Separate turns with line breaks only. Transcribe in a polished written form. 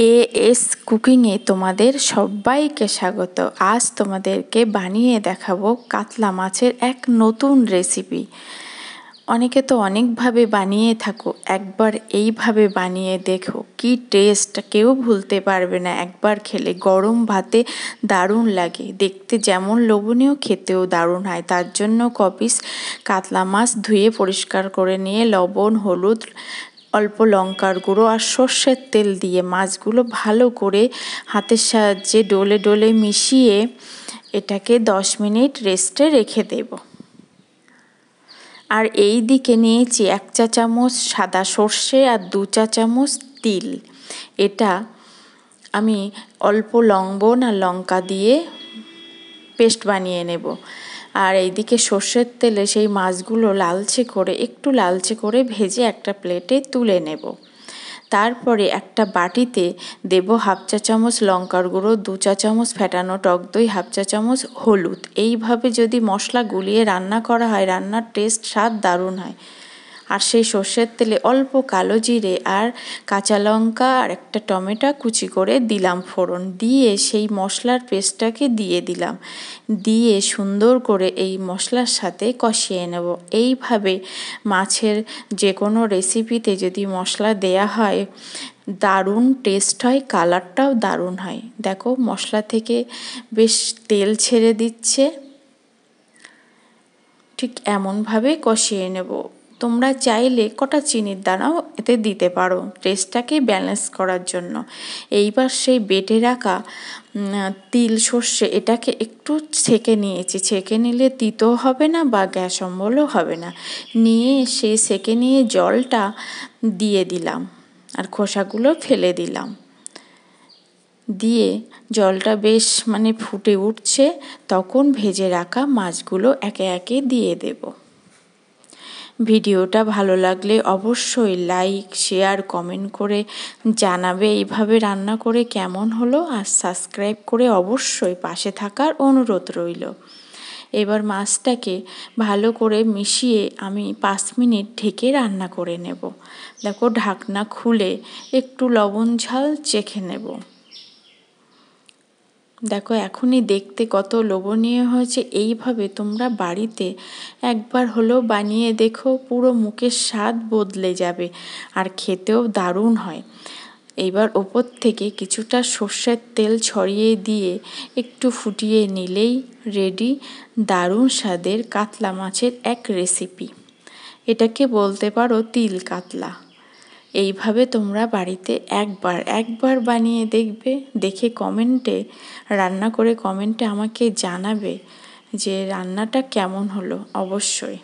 As কুকিংয়ে তোমাদের সবাইকে স্বাগত। আজ তোমাদেরকে বানিয়ে দেখাবো কাতলা মাছের এক নতুন রেসিপি। অনেকে তো অনেকভাবে বানিয়ে থাকো, একবার এইভাবে বানিয়ে দেখো, কি টেস্ট, কেউ ভুলতে পারবে না। একবার খেলে গরম ভাতে দারুণ লাগে, দেখতে যেমন লোভনীয় খেতেও দারুণ হয়। তার জন্য কপিস কাতলা মাছ ধুয়ে পরিষ্কার করে নিয়ে লবণ, হলুদ, অল্প লঙ্কার গুঁড়ো আর সর্ষের তেল দিয়ে মাছগুলো ভালো করে হাতের সাহায্যে ডলে ডলে মিশিয়ে এটাকে 10 মিনিট রেস্টে রেখে দেব। আর এই দিকে নিয়েছি 1 চা চামচ সাদা সর্ষে আর 2 চা চামচ তিল। এটা আমি অল্প লবণ আর লঙ্কা দিয়ে পেস্ট বানিয়ে নেব। আর এইদিকে সর্ষের তেলে সেই মাছগুলো একটু লালচে করে ভেজে একটা প্লেটে তুলে নেব। তারপরে একটা বাটিতে দেব 1/2 চা চামচ লঙ্কার গুঁড়ো, 2 চা চামচ ফেটানো টক দই, 1/2 চা চামচ হলুদ। এইভাবে যদি মশলা গুলিয়ে রান্না করা হয়, রান্নার টেস্ট স্বাদ দারুণ হয়। আর সেই সর্ষের তেলে অল্প কালো জিরে আর কাঁচা লঙ্কা আর একটা টমেটো কুচি করে দিলাম ফোড়ন দিয়ে, সেই মশলার পেস্টটাকে দিয়ে দিলাম, দিয়ে সুন্দর করে এই মশলার সাথে কষিয়ে নেব। এইভাবে মাছের যে কোনো রেসিপিতে যদি মশলা দেয়া হয় দারুণ টেস্ট হয়, কালারটাও দারুণ হয়। দেখো মশলা থেকে বেশ তেল ছেড়ে দিচ্ছে, ঠিক এমনভাবে কষিয়ে নেব। তোমরা চাইলে কটা চিনির দানাও এতে দিতে পারো টেস্টটাকে ব্যালেন্স করার জন্য। এইবার সেই বেটে রাখা তিল সর্ষে এটাকে একটু ছেঁকে নিয়েছি। ছেঁকে নিলে তিতো হবে না বা গ্যাস অম্বলও হবে না। নিয়ে সেই ছেঁকে নিয়ে জলটা দিয়ে দিলাম আর খোসাগুলো ফেলে দিলাম। দিয়ে জলটা বেশ ফুটে উঠছে, তখন ভেজে রাখা মাছগুলো একে একে দিয়ে দেব। ভিডিওটা ভালো লাগলে অবশ্যই লাইক, শেয়ার, কমেন্ট করে জানাবে এইভাবে রান্না করে কেমন হলো, আর সাবস্ক্রাইব করে অবশ্যই পাশে থাকার অনুরোধ রইল। এবার মাছটাকে ভালো করে মিশিয়ে আমি 5 মিনিট ঢেকে রান্না করে নেব। দেখো ঢাকনা খুলে একটু লবণ ঝাল চেখে নেব। দেখো এখনই দেখতে কত লোভনীয় হয়েছে। এইভাবে তোমরা বাড়িতে একবার হলেও বানিয়ে দেখো, পুরো মুখের স্বাদ বদলে যাবে আর খেতেও দারুণ হয়। এইবার ওপর থেকে কিছুটা সর্ষের তেল ছড়িয়ে দিয়ে একটু ফুটিয়ে নিলেই রেডি দারুণ স্বাদের কাতলা মাছের এক রেসিপি। এটাকে বলতে পারো তিল কাতলা। এইভাবে তোমরা বাড়িতে একবার বানিয়ে দেখবে, দেখে রান্না করে কমেন্টে আমাকে জানাবে যে রান্নাটা কেমন হলো অবশ্যই।